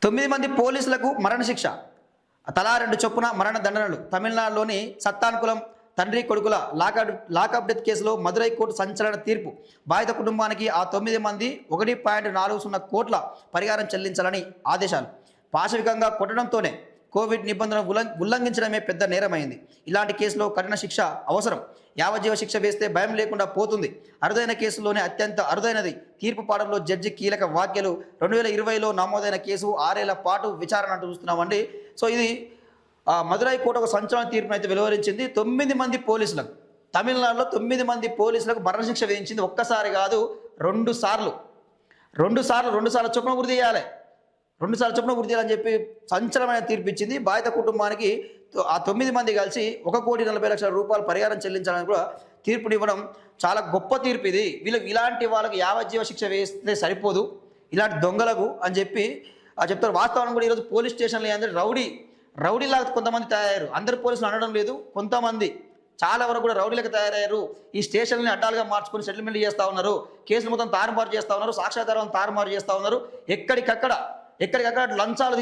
9 మంది పోలీసులకు మరణశిక్ష. తలా 2 చొప్పున మరణ దండనలు. తమిళనాడులోని సత్తానుకులం తండ్రి కొడుకుల లాకప్ డెత్ కేసులో మదురై కోర్టు సంచలన తీర్పు. బాధిత కుటుంబానికి ఆ 9 మంది 1.40 కోట్ల పరిహారం చెల్లించాలని ఆదేశాలు. పాశవికంగా కొట్టడంతోనే కోవిడ్ నిబంధనలు ఉల్లంఘించడమే పెద్ద నేరమైంది. ఇలాంటి కేసులో కఠిన శిక్ష అవసరం. యావజ్జీవ శిక్ష వేస్తే భయం లేకుండా పోతుంది. అరుదైన కేసుల్లోనే అత్యంత అరుదైనది. తీర్పు పాఠంలో జడ్జి కీలక వ్యాఖ్యలు. 2020లో నమోదైన కేసు 6 ఏళ్ల పాటు విచారణ అంటూ చూస్తున్నామండి. సో ఇది మదురై కోర్టు ఒక సంచలన తీర్పును అయితే వెలువరించింది. 9 మంది పోలీసులకు, తమిళనాడులో 9 మంది పోలీసులకు మరణశిక్ష విధించింది. ఒక్కసారి కాదు, 2 సార్లు చొప్పున ఉరి తీయాలి. 2 సార్లు చొప్పున ఉరి తీయాలని చెప్పి సంచలనమైన తీర్పు ఇచ్చింది. బాధిత కుటుంబానికి ఆ 9 మంది కలిసి 1,40,00,000 రూపాయలు పరిహారం చెల్లించాలని కూడా తీర్పునివ్వడం చాలా గొప్ప తీర్పు ఇది. ఇలాంటి వాళ్ళకి యావజ్జీవ శిక్ష వేస్తే సరిపోదు, ఇలాంటి దొంగలకు అని చెప్పి చెప్తారు. వాస్తవాన్ని కూడా ఈరోజు పోలీస్ స్టేషన్లో ఏంటంటే రౌడీలాగా కొంతమంది తయారయ్యారు. అందరు పోలీసులు అనడం లేదు, కొంతమంది చాలా వరకు కూడా రౌడీలకు తయారయ్యారు. ఈ స్టేషన్ని అడ్డాలుగా మార్చుకొని సెటిల్మెంట్ చేస్తూ ఉన్నారు. కేసులు మొత్తం తారుమారు చేస్తూ ఉన్నారు. సాక్ష్యాధారాలను తారుమారు చేస్తూ ఉన్నారు. ఎక్కడికక్కడ లంచాలు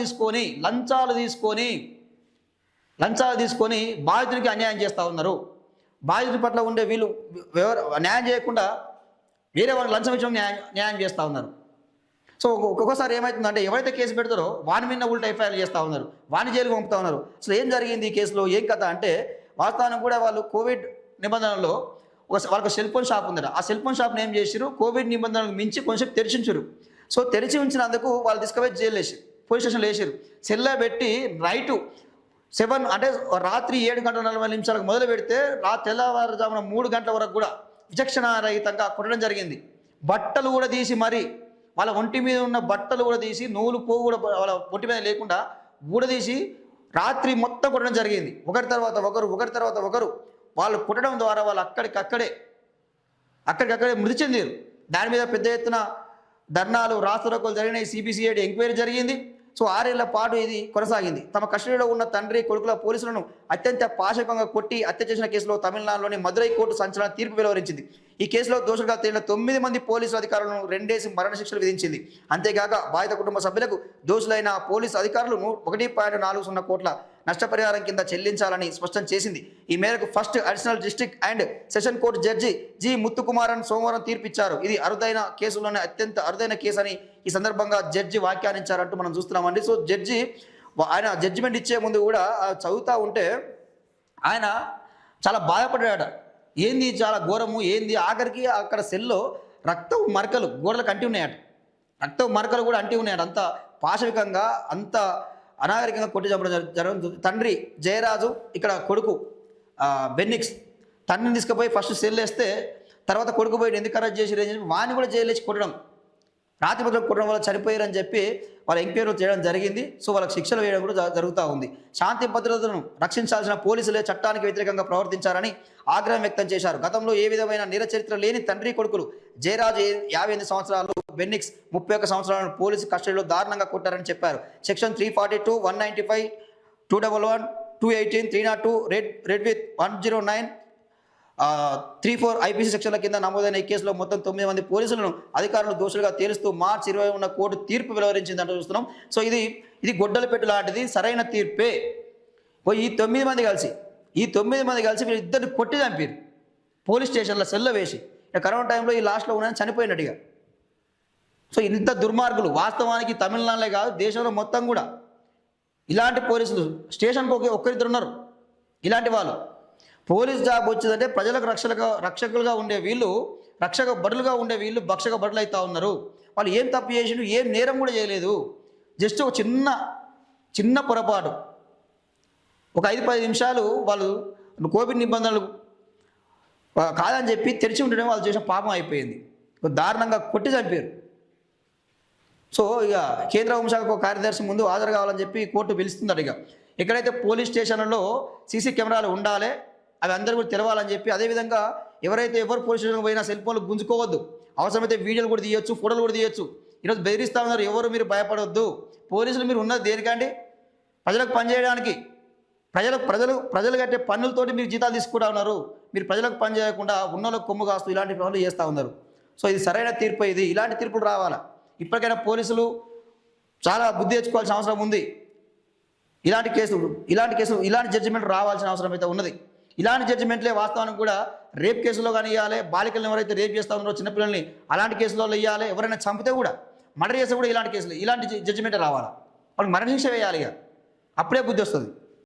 తీసుకొని బాధితుడికి అన్యాయం చేస్తూ ఉన్నారు. బాధితుడి పట్ల ఉండే వీళ్ళు న్యాయం చేయకుండా వేరే వాళ్ళు లంచం విషయం న్యాయం చేస్తూ ఉన్నారు. సో ఒక్కొక్కసారి ఏమవుతుందంటే ఎవరైతే కేసు పెడతారో వాని మీద ఉల్టా ఎఫ్ఐఆర్ చేస్తూ ఉన్నారు, వాని జైలుకి పంపుతూ ఉన్నారు. అసలు ఏం జరిగింది ఈ కేసులో, ఏం కథ అంటే వాస్తవానికి కూడా వాళ్ళు కోవిడ్ నిబంధనల్లో వాళ్ళకి సెల్ ఫోన్ షాప్ ఉందట. ఆ సెల్ ఫోన్ షాప్ని ఏం చేసారు, కోవిడ్ నిబంధనలకు మించి కొంచెం తెరిచించారు. సో తెరిచి ఉంచినందుకు వాళ్ళు తీసుకుపోయి జైలు వేసారు, పోలీస్ స్టేషన్లో వేసారు. సెల్లో పెట్టి నైటు 7 అంటే రాత్రి 7:40 మొదలు పెడితే తెల్లవారుజామున 3 గంటల వరకు కూడా విచక్షణారహితంగా కొట్టడం జరిగింది. బట్టలు కూడా తీసి మరి వాళ్ళ ఒంటి మీద ఉన్న బట్టలు కూడా తీసి, నూలు పోగు కూడా వాళ్ళ ఒంటి మీద లేకుండా ఊడదీసి రాత్రి మొత్తం కొట్టడం జరిగింది. ఒకరి తర్వాత ఒకరు వాళ్ళు కొట్టడం ద్వారా వాళ్ళు అక్కడికక్కడే మృతి చెందారు. దాని మీద పెద్ద ఎత్తున ధర్నాలు, రాస్తారోకోలు జరిగినాయి. సిబిసిఐడి ఎంక్వైరీ జరిగింది. సో 6 ఏళ్ల పాటు ఇది కొనసాగింది. తమ కస్టడీలో ఉన్న తండ్రి కొడుకుల పోలీసులను అత్యంత పాశకంగా కొట్టి హత్య చేసిన కేసులో తమిళనాడులోని మదురై కోర్టు సంచలన తీర్పు వెలువరించింది. ఈ కేసులో దోషులుగా తేలిన 9 మంది పోలీసు అధికారులను 2 డేస్ మరణశిక్షలు విధించింది. అంతేకాక బాధిత కుటుంబ సభ్యులకు దోషులైన పోలీసు అధికారులు 1.40 కోట్ల నష్టపరిహారం కింద చెల్లించాలని స్పష్టం చేసింది. ఈ మేరకు first additional district and session court judge G Muthukumaran సోమవారం తీర్పిచ్చారు. ఇది అరుదైన కేసుల్లోనే అత్యంత అరుదైన కేసు అని ఈ సందర్భంగా జడ్జి వ్యాఖ్యానించారంటూ మనం చూస్తున్నామండి. సో ఆయన జడ్జిమెంట్ ఇచ్చే ముందు కూడా చదువుతూ ఉంటే ఆయన చాలా బాధపడ్డాడు. ఏంది చాలా ఘోరము, ఏంది ఆఖరికి అక్కడ సెల్లో రక్తం మరకలు గోడలకు అంటి ఉన్నాయట. రక్తం మరకలు కూడా అంటి ఉన్నాయట. అంత పాశవికంగా, అంత అనాగరికంగా కొట్టి చంపడం జరుగుతుంది. తండ్రి జయరాజు, ఇక్కడ కొడుకు బెన్నిక్స్. తండ్రిని తీసుకుపోయి ఫస్ట్ సెల్ వేస్తే తర్వాత కొడుకు పోయి ఎందుకు అరెస్ట్ చేసి వాడిని కూడా జైలు వేసి కొట్టడం, రాత్రి మొదలు కొట్టడం వల్ల చనిపోయారని చెప్పి వాళ్ళ ఎంక్వైరీ చేయడం జరిగింది. సో వాళ్ళకి శిక్షలు వేయడం కూడా జరుగుతూ ఉంది. శాంతి భద్రతలను రక్షించాల్సిన పోలీసులే చట్టానికి వ్యతిరేకంగా ప్రవర్తించారని ఆగ్రహం వ్యక్తం చేశారు. గతంలో ఏ విధమైన నిరచరిత్ర లేని తండ్రి కొడుకులు జయరాజు 58 సంవత్సరాలు, బెన్నిక్స్ 31 సంవత్సరాలను పోలీసు కస్టడీలో దారుణంగా కొట్టారని చెప్పారు. సెక్షన్ 342, 195, 211, 218, 302 రెడ్ విత్ 109, 34 ఐపీసీ సెక్షన్ల కింద నమోదైన ఈ కేసులో మొత్తం 9 మంది పోలీసులను అధికారులు దోషులుగా తేలుస్తూ మార్చి 20 ఉన్న కోర్టు తీర్పు వెలువరించిందంటూ చూస్తున్నాం. సో ఇది గొడ్డలి పెట్టు లాంటిది, సరైన తీర్పే. ఈ 9 మంది కలిసి వీళ్ళు ఇద్దరిని కొట్టి చంపారు పోలీస్ స్టేషన్లో సెల్లో వేసి. కరోనా టైంలో ఈ లాస్ట్లో ఉన్నాయని చనిపోయినట్టుగా. సో ఇంత దుర్మార్గులు వాస్తవానికి తమిళనాడులే కాదు, దేశంలో మొత్తం కూడా ఇలాంటి పోలీసులు స్టేషన్కి ఒక్కరిద్దరు ఉన్నారు. ఇలాంటి వాళ్ళు పోలీస్ జాబ్ వచ్చిందంటే ప్రజలకు రక్షకులుగా ఉండే వీళ్ళు, రక్షక భటులుగా ఉండే వీళ్ళు భక్షక భటులు అవుతా ఉన్నారు. వాళ్ళు ఏం తప్పు చేసిండు, ఏం నేరం కూడా చేయలేదు. జస్ట్ ఒక చిన్న పొరపాటు, ఒక 5-10 నిమిషాలు వాళ్ళు కోవిడ్ నిబంధనలు కాదని చెప్పి తెరిచి ఉండడం వాళ్ళు చేసిన పాపం అయిపోయింది. దారుణంగా కొట్టి చంపారు. సో ఇక కేంద్ర హోంశాఖ కార్యదర్శి ముందు హాజరు కావాలని చెప్పి కోర్టు పిలుస్తుందట. ఇక ఎక్కడైతే పోలీస్ స్టేషన్లలో సీసీ కెమెరాలు ఉండాలి, అవి అందరూ కూడా తెలవాలని చెప్పి, అదేవిధంగా ఎవరు పోలీస్ స్టేషన్కి పోయినా సెల్ ఫోన్లు గుంజుకోవద్దు, అవసరమైతే వీడియోలు కూడా తీయొచ్చు, ఫోటోలు కూడా తీయొచ్చు. ఈరోజు బెదిరిస్తూ ఉన్నారు, ఎవరు మీరు భయపడవద్దు. పోలీసులు మీరు ఉన్నది దేనికండి? ప్రజలకు పనిచేయడానికి. ప్రజలు కట్టే పన్నులతోటి మీరు జీతాలు తీసుకుంటా ఉన్నారు. మీరు ప్రజలకు పని చేయకుండా ఉన్నోళ్ళకు కొమ్ము కాస్తూ ఇలాంటి పనులు చేస్తూ ఉన్నారు. సో ఇది సరైన తీర్పు. ఇలాంటి తీర్పులు రావాలా. ఇప్పటికైనా పోలీసులు చాలా బుద్ధి తెచ్చుకోవాల్సిన అవసరం ఉంది. ఇలాంటి జడ్జిమెంట్ రావాల్సిన అవసరం అయితే ఉన్నది. ఇలాంటి జడ్జిమెంట్లే వాస్తవానికి కూడా రేప్ కేసులో కానీ ఇవ్వాలి, బాలికలను ఎవరైతే రేప్ చేస్తా ఉన్నారో చిన్నపిల్లల్ని అలాంటి కేసులలో ఇవ్వాలి, ఎవరైనా చంపితే కూడా మర్డర్ చేస్తే కూడా ఇలాంటి జడ్జిమెంటే రావాలా, వాళ్ళకి మరణశిక్ష వేయాలి. ఇక అప్పుడే బుద్ధి వస్తుంది.